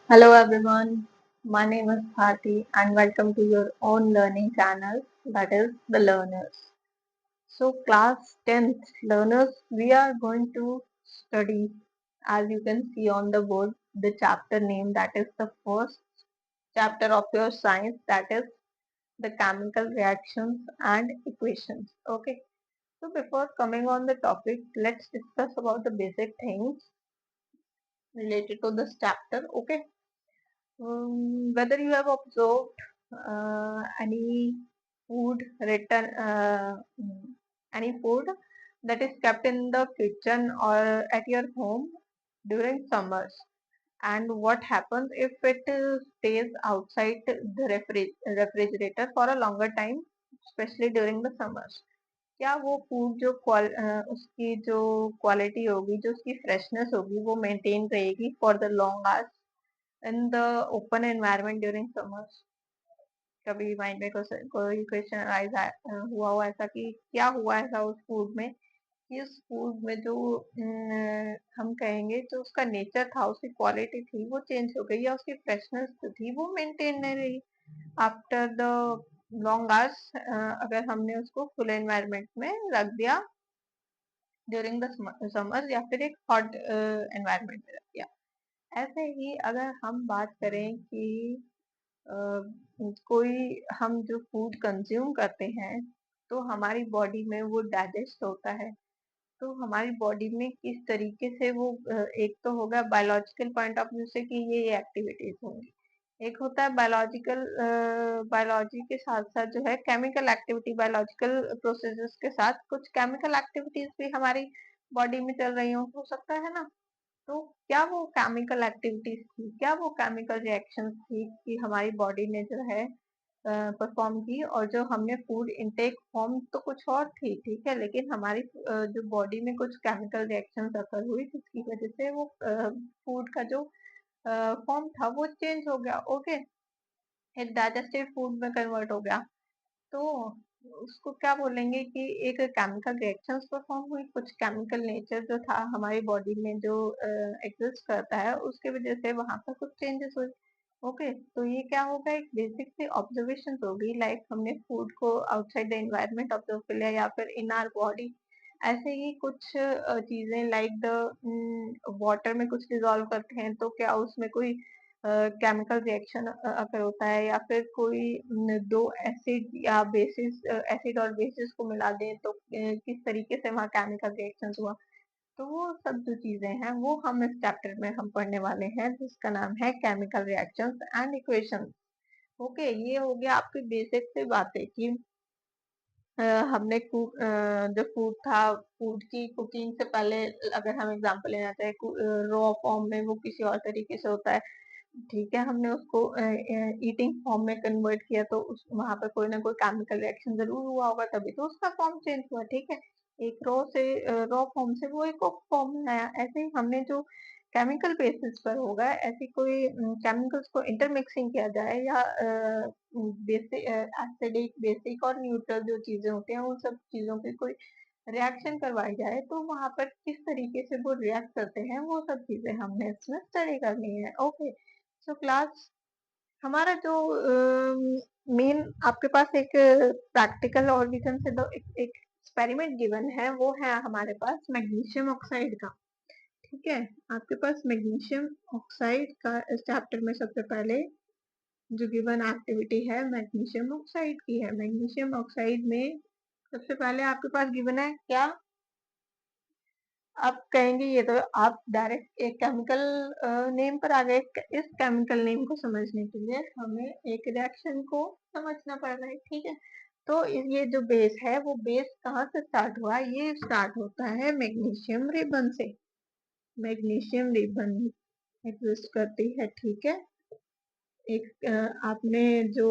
Hello everyone, my name is Bharti and welcome to your own learning channel, that is The Learners. So class 10th learners, we are going to study, as you can see on the board, the chapter name, that is the first chapter of your science, that is the chemical reactions and equations. Okay, so before coming on the topic, let's discuss about the basic things related to this chapter. Okay, whether you have observed any food written, any food that is kept in the kitchen or at your home during summers, and what happens if it stays outside the refrigerator for a longer time, especially during the summers. क्या वो food जो उसकी जो quality होगी, जो उसकी freshness होगी, वो मेंटेन रहेगी for the long hours in the open environment during summers? कभी माइंड में कोई क्वेश्चन राइज हुआ हो ऐसा कि क्या हुआ ऐसा उस फूड में कि उस फूड में जो हम कहेंगे जो उसका नेचर था, उसकी क्वालिटी थी, वो चेंज हो गई, या उसकी फ्रेशनेस जो थी वो मेंटेन नहीं रही आफ्टर द लॉन्ग आवर्स, अगर हमने उसको फुल एनवायरनमेंट में रख दिया ड्यूरिंग द समर, या फिर एक हॉट एनवायरनमेंट में रख दिया। ऐसे ही अगर हम बात करें कि कोई हम जो फूड कंज्यूम करते हैं तो हमारी बॉडी में वो डाइजेस्ट होता है, तो हमारी बॉडी में किस तरीके से वो एक तो होगा बायोलॉजिकल पॉइंट ऑफ व्यू से कि ये एक्टिविटीज होंगी, एक होता है बायोलॉजिकल, बायोलॉजी के साथ साथ जो है केमिकल एक्टिविटी, बायोलॉजिकल प्रोसेसेस के साथ कुछ केमिकल एक्टिविटीज भी हमारी बॉडी में चल रही हो सकता है ना। तो क्या वो केमिकल एक्टिविटीज थी, क्या वो केमिकल रिएक्शंस थी कि हमारी बॉडी ने जो है परफॉर्म की, और जो हमने फूड इनटेक फॉर्म तो कुछ और थी, ठीक है, लेकिन हमारी जो बॉडी में कुछ केमिकल रिएक्शंस अकर हुई जिसकी वजह से वो फूड का जो फॉर्म था वो चेंज हो गया। ओके, एक डाइजेस्टिव फूड में कन्वर्ट हो गया, तो उसको क्या बोलेंगे कि एक केमिकल रिएक्शंस परफॉर्म हुई, कुछ केमिकल नेचर जो था हमारी बॉडी में जो एग्जिस्ट करता है उसके वजह से वहां पर कुछ चेंजेस हुए। ओके, तो ये क्या होगा, एक बेसिक सी ऑब्जर्वेशन होगी, लाइक हमने फूड को आउटसाइड द एनवायरनमेंट ऑब्जर्व कर लिया या फिर इन आर बॉडी। ऐसे ही कुछ चीजें लाइक द वाटर में कुछ डिजोल्व करते हैं तो क्या उसमें कोई केमिकल रिएक्शन अगर होता है, या फिर कोई दो एसिड या बेसिस, एसिड और बेसिस को मिला दें तो किस तरीके से वहाँ केमिकल रिएक्शन हुआ। तो वो सब जो चीजें हैं वो हम इस चैप्टर में हम पढ़ने वाले हैं, जिसका नाम है chemical reactions and equations. Okay, ये हो गया आपकी बेसिक से बातें कि हमने जो फूड था, फूड की कुकिंग से पहले अगर हम एग्जांपल लेना चाहे, रॉ फॉर्म में वो किसी और तरीके से होता है, ठीक है, हमने उसको ईटिंग फॉर्म में कन्वर्ट किया तो उस वहां पर कोई ना कोई केमिकल रिएक्शन जरूर हुआ होगा, तभी तो उसका फॉर्म चेंज हुआ, ठीक है। एक रॉ से रॉ फॉर्म से वो एक फॉर्म में आया। ऐसे ही हमने जो केमिकल बेसिस पर होगा, ऐसी कोई केमिकल्स को इंटरमिक्सिंग किया जाए या बेसिक एसिडिक, बेसिक और न्यूट्रल जो चीजें होती हैं उन सब चीजों की कोई रिएक्शन करवाई जाए तो वहां पर किस तरीके से वो रिएक्ट करते हैं, वो सब चीजें हमने इसमें स्टडी करनी है। ओके, सो क्लास, हमारा जो मेन आपके पास एक प्रैक्टिकल और भी से दो एक एक्सपेरिमेंट गिवन है, वो है हमारे पास मैग्नीशियम ऑक्साइड का। ठीक है, आपके पास मैग्नीशियम ऑक्साइड का इस चैप्टर में सबसे पहले जो गिवन एक्टिविटी है मैग्नीशियम ऑक्साइड की है। मैग्नीशियम ऑक्साइड में सबसे पहले आपके पास गिवन है क्या, आप कहेंगे ये तो आप डायरेक्ट एक केमिकल नेम पर आ गए। इस केमिकल नेम को समझने के लिए हमें एक रिएक्शन को समझना पड़ रहा है, ठीक है। तो ये जो बेस है वो बेस कहाँ से स्टार्ट हुआ, ये स्टार्ट होता है मैग्नीशियम रिबन से। मैग्नीशियम रिबन एग्जिस्ट करती है, ठीक है। एक आपने जो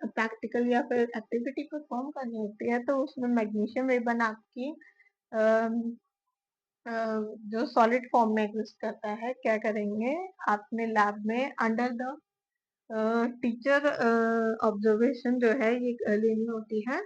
प्रैक्टिकल या फिर एक्टिविटी परफॉर्म करनी होती है तो उसमें मैग्नीशियम रिबन आपकी जो सॉलिड फॉर्म में एग्जिस्ट करता है, क्या करेंगे आपने लैब में अंडर द टीचर ऑब्जर्वेशन जो है ये लेनी होती है,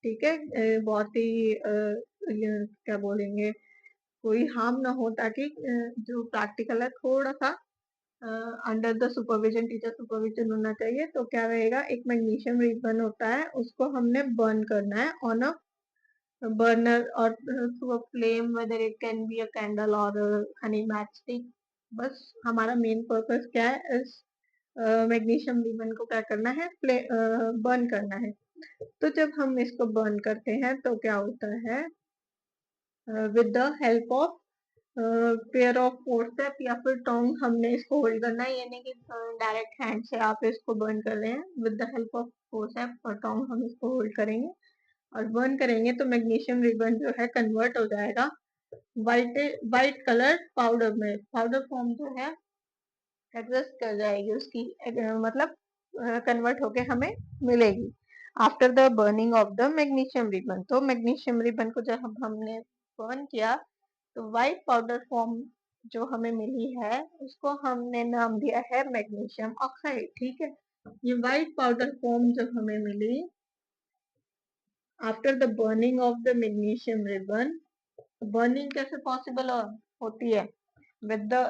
ठीक है। बहुत ही क्या बोलेंगे, कोई हार्म ना हो ताकि जो प्रैक्टिकल है थोड़ा सा under the supervision, teacher supervision होना चाहिए। तो क्या रहेगा, एक मैग्नीशियम रिबन होता है, उसको हमने बर्न करना है ऑन अ बर्नर और through a flame, whether it can be a candle और हनी मैच स्टिक। बस हमारा मेन पर्पस क्या है, इस मैग्नीशियम रिबन को क्या करना है, बर्न करना है। तो जब हम इसको बर्न करते हैं तो क्या होता है, with the help of pair of forceps या फिर टोंग हमने इसको होल्ड करना है, यानी कि डायरेक्ट हैंड से आप इसको बर्न कर रहे हैं, with the help of forceps और टोंग हम इसको होल्ड करेंगे और बर्न करेंगे तो मैग्नीशियम रिबन जो है कन्वर्ट हो जाएगा वाइट कलर पाउडर में। पाउडर फॉर्म जो है एग्जिस्ट कर जाएगी उसकी, मतलब कन्वर्ट होके हमें मिलेगी after the burning of the magnesium ribbon. तो मैग्नीशियम रिबन को जब हमने बर्न किया तो व्हाइट पाउडर फॉर्म जो हमें मिली है उसको हमने नाम दिया है मैग्नीशियम ऑक्साइड। ठीक है, ये व्हाइट पाउडर फॉर्म जब हमें मिली after the burning of the magnesium ribbon, burning कैसे पॉसिबल होती है, with the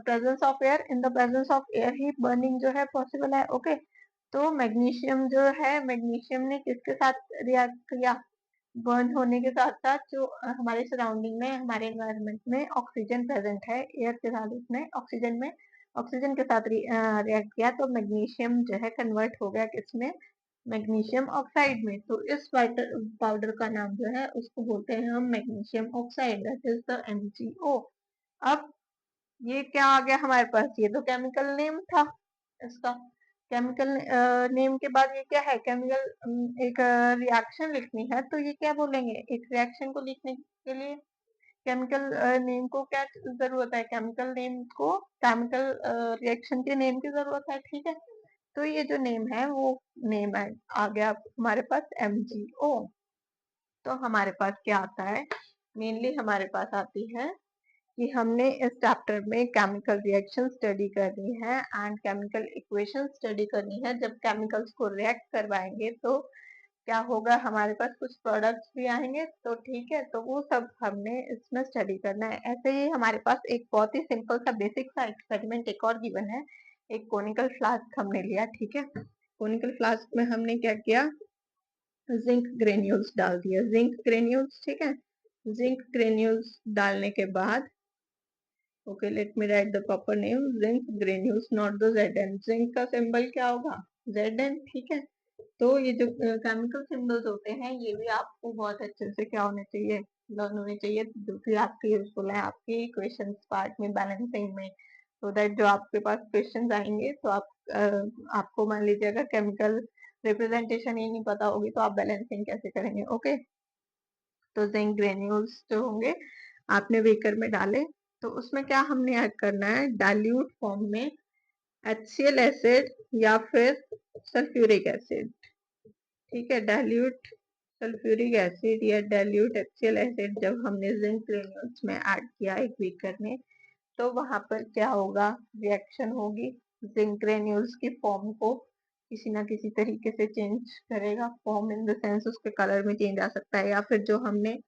presence of air, in the presence of air ही बर्निंग जो है पॉसिबल है। ओके, तो मैग्नीशियम जो है, मैग्नीशियम ने किसके साथ रिएक्ट किया, बर्न होने के साथ साथ जो हमारे सराउंडिंग में, हमारे एनवायरनमेंट में ऑक्सीजन प्रेजेंट है, एयर के साथ उसने ऑक्सीजन के साथ रिएक्ट किया, तो मैग्नीशियम जो है कन्वर्ट हो गया किसमें, मैग्नीशियम ऑक्साइड में। तो इस पाउडर का नाम जो है उसको बोलते हैं हम magnesium oxide, that is the MgO। अब ये क्या आ गया हमारे पास, ये तो केमिकल नेम था इसका। केमिकल नेम के बाद ये क्या है, केमिकल एक रिएक्शन लिखनी है तो ये क्या बोलेंगे, एक रिएक्शन को लिखने के लिए केमिकल नेम को क्या जरूरत है, केमिकल नेम को केमिकल रिएक्शन के नेम की जरूरत है। ठीक है, तो ये जो नेम है वो नेम है आ गया हमारे पास MgO। तो हमारे पास क्या आता है, मेनली हमारे पास आती है कि हमने इस चैप्टर में केमिकल रिएक्शन स्टडी करनी है एंड केमिकल इक्वेशन स्टडी करनी है। जब केमिकल्स को रिएक्ट करवाएंगे तो क्या होगा, हमारे पास कुछ प्रोडक्ट्स भी आएंगे, तो ठीक है, तो वो सब हमने इसमें स्टडी करना है। ऐसे ही हमारे पास एक बहुत ही सिंपल सा बेसिक सा एक्सपेरिमेंट एक और गिवन है, एक कोनिकल फ्लास्क हमने लिया। ठीक है, कोनिकल फ्लास्क में हमने क्या किया, जिंक ग्रेन्यूल्स डाल दिया, जिंक ग्रेन्यूल्स। ठीक है, जिंक ग्रेन्यूल्स डालने के बाद, okay let me right the proper name, zinc granules, not the Zn। Zinc का सिंबल क्या होगा, Zn। ठीक है, तो ये जो केमिकल सिंबल्स होते हैं ये भी आपको बहुत अच्छे से क्या होने चाहिए, लर्न होने चाहिए, जो कि आपके यूजफुल है आपके क्वेश्चंस पार्ट में, बैलेंसिंग में। सो दैट जो आपके पास क्वेश्चंस आएंगे तो आपको मान लीजिए अगर केमिकल रिप्रेजेंटेशन ही नहीं पता होगी तो आप बैलेंसिंग कैसे करेंगे। ओके, तो जिंक ग्रेन्यूल्स जो होंगे आपने बेकर में डाले, तो उसमें क्या हमने ऐड करना है, डाइल्यूट फॉर्म में HCl एसिड या फिर सल्फ्यूरिक एसिड। ठीक है, डाइल्यूट सल्फ्यूरिक एसिड या डाइल्यूट HCl एसिड जब हमने जिंक ग्रेन्यूल्स में ऐड किया एक बीकर में, तो वहां पर क्या होगा, रिएक्शन होगी, जिंक ग्रेन्यूल्स की फॉर्म को किसी ना किसी तरीके से चेंज करेगा, फॉर्म इन द सेंस उसके कलर में चेंज आ सकता है, या फिर जो हमने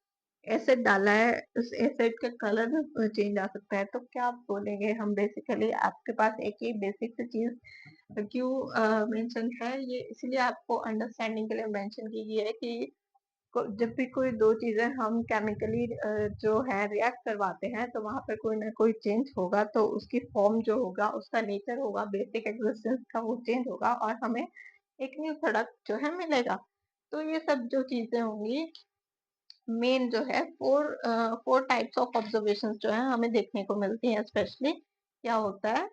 एसिड डाला है उस एसिड का कलर में चेंज आ सकता है। तो क्या आप बोलेंगे, हम बेसिकली आपके पास एक ही बेसिक सी चीज क्यों मेंशन है, ये इसलिए आपको अंडरस्टैंडिंग के लिए मेंशन की गई है कि जब भी कोई दो चीजें हम केमिकली जो है रिएक्ट करवाते हैं तो वहां पर कोई ना कोई चेंज होगा, तो उसकी फॉर्म जो होगा, उसका नेचर होगा, बेसिक एग्जिस्टेंस का वो चेंज होगा और हमें एक न्यू प्रोडक्ट जो है मिलेगा। तो ये सब जो चीजें होंगी, मेन जो है फोर टाइप्स ऑफ ऑब्जर्वेशन जो है हमें देखने को मिलती है। स्पेशली क्या होता है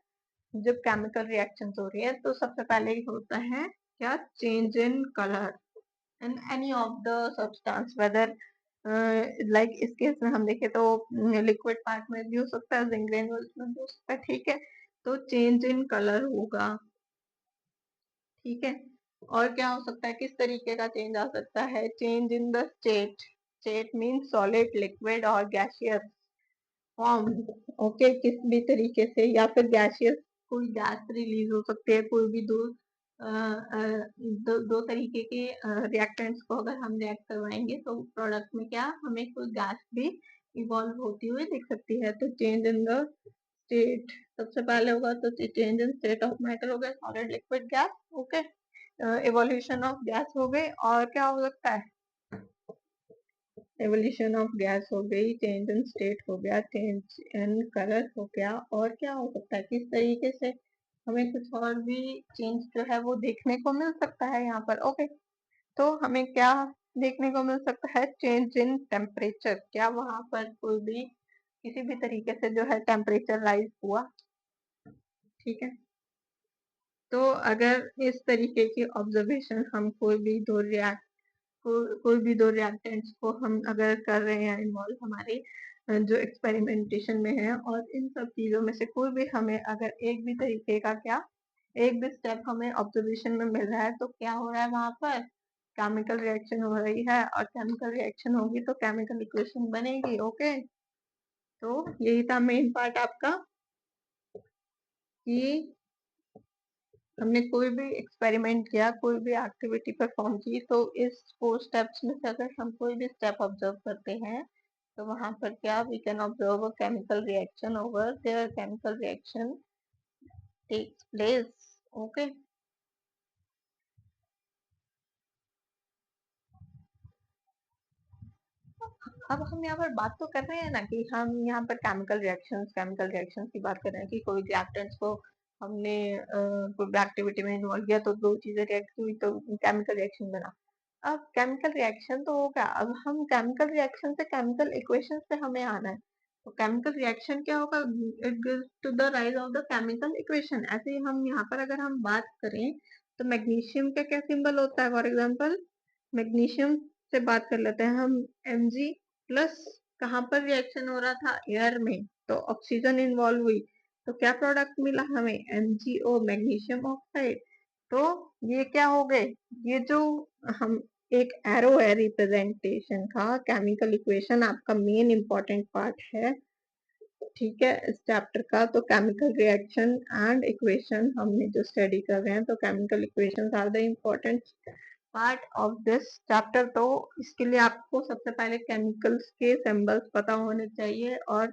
जब केमिकल रिएक्शन हो रही है, तो सबसे पहले ही होता है क्या, change in colour in any of the substance, whether like इस केस में हम देखें तो लिक्विड पार्ट में भी हो सकता है, जिंक ग्रेन्यूल्स में भी हो सकता है। ठीक है, तो चेंज इन कलर होगा। ठीक है, और क्या हो सकता है, किस तरीके का चेंज आ सकता है, change in the state, state mean solid, liquid और गैसियस फॉर्म। ओके, किस भी तरीके से, या फिर गैसियस कोई गैस रिलीज हो सकती है, कोई भी दो तरीके के रिएक्टेंट्स को अगर हम रिएक्ट करवाएंगे तो प्रोडक्ट में क्या हमें कोई गैस भी इवॉल्व होती हुई दिख सकती है। तो चेंज इन द स्टेट सबसे पहले होगा तो change in state of matter हो गया, solid liquid gas, okay. Evolution of gas हो गई, और क्या हो सकता है, एवोल्यूशन ऑफ गैस हो गई, चेंज इन स्टेट हो गया, चेंज इन कलर हो गया, और क्या हो सकता है, किस तरीके से हमें कुछ और भी चेंज जो है वो देखने को मिल सकता है यहाँ पर, ओके। तो हमें क्या देखने को मिल सकता है, चेंज इन टेम्परेचर, क्या वहां पर कोई भी किसी भी तरीके से जो है टेम्परेचर राइज हुआ, ठीक है। तो अगर इस तरीके की ऑब्जर्वेशन हम कोई भी दो रिएक्टेंट्स को हम अगर कर रहे हैं इन्वॉल्व हमारे जो एक्सपेरिमेंटेशन में है, और इन सब चीजों में से कोई भी हमें अगर एक भी तरीके का क्या एक भी स्टेप हमें ऑब्जर्वेशन में मिल रहा है, तो क्या हो रहा है वहां पर, केमिकल रिएक्शन हो रही है, और केमिकल रिएक्शन होगी तो केमिकल इक्वेशन बनेगी, ओके। तो यही था मेन पार्ट आपका, कि हमने कोई भी एक्सपेरिमेंट किया, कोई भी एक्टिविटी परफॉर्म की, तो इस 4 स्टेप्स में से अगर हम कोई भी स्टेप ऑब्जर्व करते हैं, तो वहां पर क्या we can observe a chemical reaction over there, chemical reaction takes place, okay. अब हम यहाँ पर बात तो कर रहे हैं ना, कि हम यहाँ पर केमिकल रिएक्शंस की बात कर रहे हैं, कि कोई रिएक्टेंट्स को हमने कोई एक्टिविटी में इन्वॉल्व किया, तो दो चीजें रिएक्ट हुई तो केमिकल रिएक्शन बना। अब केमिकल रिएक्शन तो हो गया, अब हम केमिकल रिएक्शन से केमिकल इक्वेशन पे हमें आना है। तो केमिकल रिएक्शन क्या होगा, it gives to the rise of the chemical equation. ऐसे ही हम यहाँ पर अगर हम बात करें, तो मैग्नीशियम का क्या सिंबल होता है, फॉर एग्जाम्पल मैग्नीशियम से बात कर लेते हैं हम, Mg प्लस, कहाँ पर रिएक्शन हो रहा था, एयर में, तो ऑक्सीजन इन्वॉल्व हुई, तो क्या प्रोडक्ट मिला हमें, MgO, मैग्नीशियम ऑक्साइड। तो ये क्या हो गए, ये जो हम एक एरो है रिप्रेजेंटेशन का, केमिकल इक्वेशन आपका मेन इंपॉर्टेंट पार्ट है, ठीक है, इस चैप्टर का। तो केमिकल रिएक्शन एंड इक्वेशन हमने जो स्टडी कर रहे हैं, तो chemical equations are the important part of this chapter. तो इसके लिए आपको सबसे पहले केमिकल्स के सिंबल्स पता होने चाहिए, और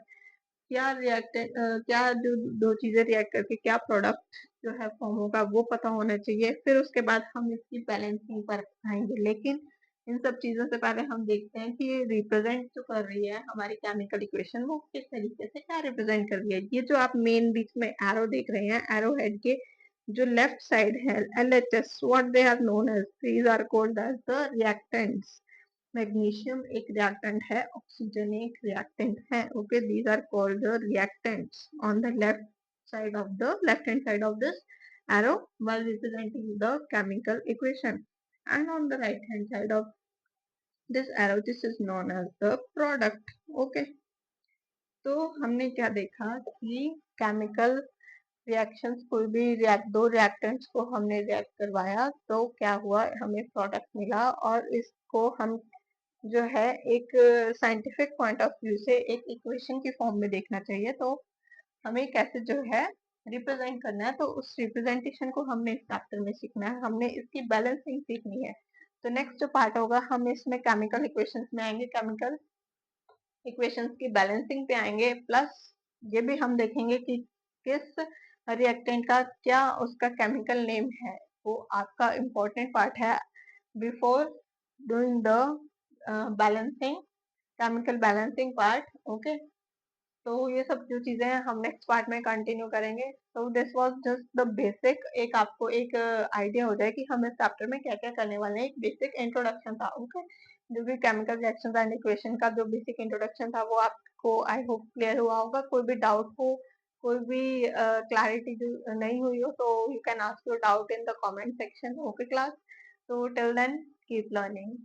क्या रिएक्टेंट क्या जो दो चीजें रिएक्ट करके क्या प्रोडक्ट जो है फॉर्म होगा वो पता होना चाहिए, फिर उसके बाद हम इसकी बैलेंसिंग पर आएंगे। लेकिन इन सब चीजों से पहले हम देखते हैं कि ये रिप्रेजेंट जो कर रही है हमारी केमिकल इक्वेशन, वो किस तरीके से क्या रिप्रेजेंट कर रही है। ये जो आप मेन बीच में एरो देख रहे हैं, एरो हेड के जो लेफ्ट साइड है, LHS, what they are known as, these are called as the reactants. Magnesium एक रिएक्टेंट है, ऑक्सीजन एक रिएक्टेंट है, okay. These are called the reactants on the left hand side of this arrow while representing the chemical equation, and on the right hand side of this arrow this is known as the product, okay। तो हमने क्या देखा कि chemical reactions, कोई भी दो reactants को हमने रिएक्ट करवाया, तो क्या हुआ, हमें प्रोडक्ट मिला, और इसको हम जो है एक साइंटिफिक पॉइंट ऑफ व्यू से एक इक्वेशन की फॉर्म में देखना चाहिए। तो हमें कैसे जो है रिप्रेजेंट करना है, तो उस रिप्रेजेंटेशन को हमने इस चैप्टर में सीखना है, हमने इसकी बैलेंसिंग सीखनी है। तो नेक्स्ट जो पार्ट होगा, हम इसमें केमिकल इक्वेशंस में आएंगे, केमिकल इक्वेशंस की बैलेंसिंग पे आएंगे, प्लस ये भी हम देखेंगे कि किस रिएक्टेंट का क्या उसका केमिकल नेम है, वो आपका इम्पोर्टेंट पार्ट है before doing the balancing, chemical balancing part, okay. तो ये सब जो चीजें हैं हम नेक्स्ट पार्ट में कंटिन्यू करेंगे। तो this was just the basic, एक आपको एक आइडिया हो जाए कि हम इस चैप्टर में क्या क्या करने वाले हैं, एक बेसिक इंट्रोडक्शन था, ओके। जो भी केमिकल रिएक्शन एंड इक्वेशन का जो बेसिक इंट्रोडक्शन था, वो आपको आई होप क्लियर हुआ होगा। कोई भी डाउट हो, कोई भी क्लैरिटी जो नहीं हुई हो, तो you can ask your doubt in the comment section, okay class. तो टिल देन कीप लर्निंग।